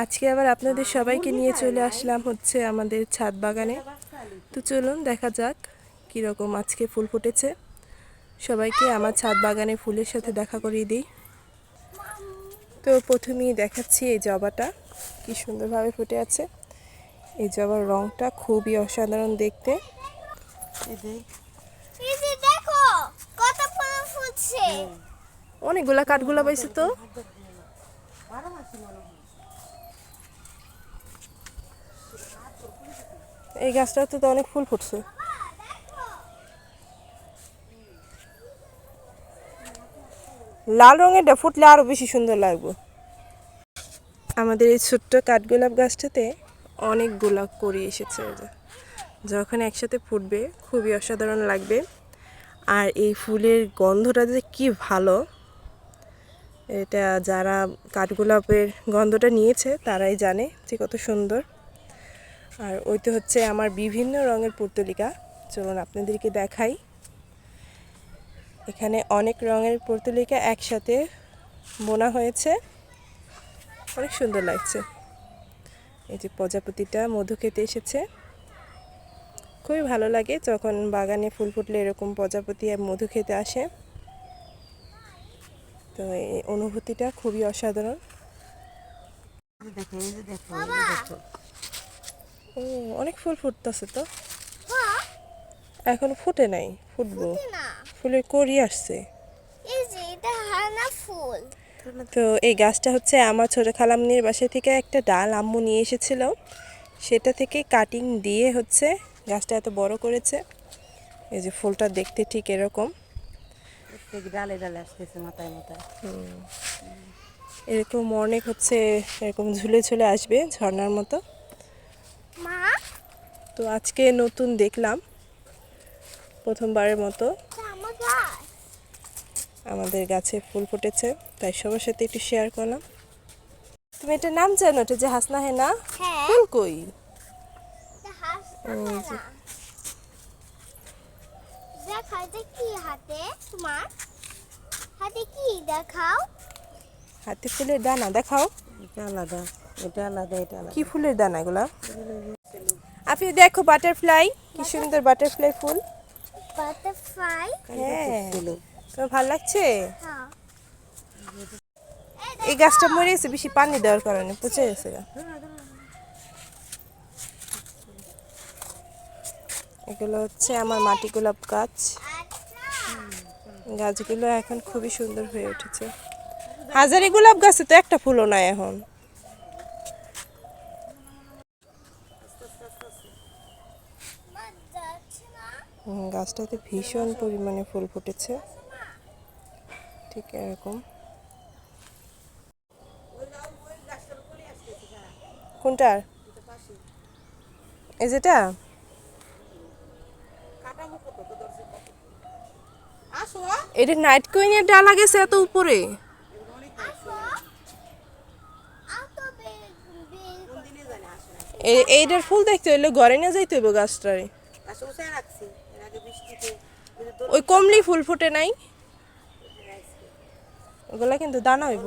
আজকে আবার আপনাদের সবাইকে নিয়ে চলে আসলাম হচ্ছে আমাদের ছাদ বাগানে। তো চলুন দেখা যাক কীরকম আজকে ফুল ফুটেছে। সবাইকে আমার ছাদ বাগানে ফুলের সাথে দেখা করিয়ে দিই। তো প্রথমেই দেখাচ্ছি এই জবাটা কি সুন্দরভাবে ফুটে আছে। এই জবার রংটা খুবই অসাধারণ দেখতে। অনেকগুলা কাঠগোলাপ পাইছে তো। এই গাছটাতে তো অনেক ফুল ফুটছে। লাল রঙেরটা ফুটলে আরো বেশি সুন্দর লাগবে। আমাদের এই ছোট্ট কাঠগোলাপ গাছটাতে অনেক গোলাপ করি এসেছে। যখন একসাথে ফুটবে খুবই অসাধারণ লাগবে। আর এই ফুলের গন্ধটা যে কি ভালো, এটা যারা কাঠগোলাপের গন্ধটা নিয়েছে তারাই জানে যে কত সুন্দর। আর ওইটা হচ্ছে আমার বিভিন্ন রঙের পুর্তলিকা। চলুন আপনাদেরকে দেখাই। এখানে অনেক রঙের পুর্তলিকা একসাথে বোনা হয়েছে, অনেক সুন্দর লাগছে। এই যে প্রজাপতিটা মধু খেতে এসেছে। খুবই ভালো লাগে যখন বাগানে ফুল ফুটলে এরকম প্রজাপতি মধু খেতে আসে। তো এই অনুভূতিটা খুবই অসাধারণ। ও অনেক ফুল ফুটতেছে তো। এখন ফুটে নাই, ফুটবো। ফুলের কড়ি আসছে। তো এই গাছটা হচ্ছে আমার ছোট খালামনির বাসা থেকে একটা ডাল আম্মু নিয়ে এসেছিল, সেটা থেকে কাটিং দিয়ে হচ্ছে গাছটা এত বড় করেছে। এই যে ফুলটা দেখতে ঠিক এরকম, ডালে ডালে আসতেছে, মাথায় মাথায় এরকম অনেক হচ্ছে এরকম ঝুলে ঝুলে আসবে ঝর্ণার মতো। তো আজকে নতুন দেখলাম, প্রথমবারের মতো আমাদের গাছে ফুল ফুটেছে, তাই সবার সাথে একটু শেয়ার করলাম। তুমি এটার নাম জানো? এটা যে হাসনা হেনা ফুল কই? হাতে ফুলের দানা দেখাও। এটা আলাদা, এটা আলাদা, এটা আলাদা। কি ফুলের দানা এগুলা? আপনি দেখো বাটারফ্লাই, কি সুন্দর বাটারফ্লাই ফুল। বাটারফ্লাই, হ্যাঁ, তোমার ভালো লাগছে? এই গাছটা মরে গেছে বেশি পানি দেওয়ার কারণে, পচে গেছে। এগুলো হচ্ছে আমার মাটি গোলাপ গাছ। গাছগুলো এখন খুবই সুন্দর হয়ে উঠেছে। হাজারি গোলাপ গাছে তো একটা ফুলও নাই এখন। গাছটাতে ভীষণ পরিমাণে ফুল ফুটেছে, ঠিক এরকম। কোনটার? এই যেটা? এটা নাইট কুইনের ডালা গেছে এত উপরে। এইটার ফুল দেখতে হইলে ঘরে নিয়ে যাইতে হইব গাছটারে। ওই কমলি ফুল ফুটে নাই, ওগুলা কিন্তু দানা হইব।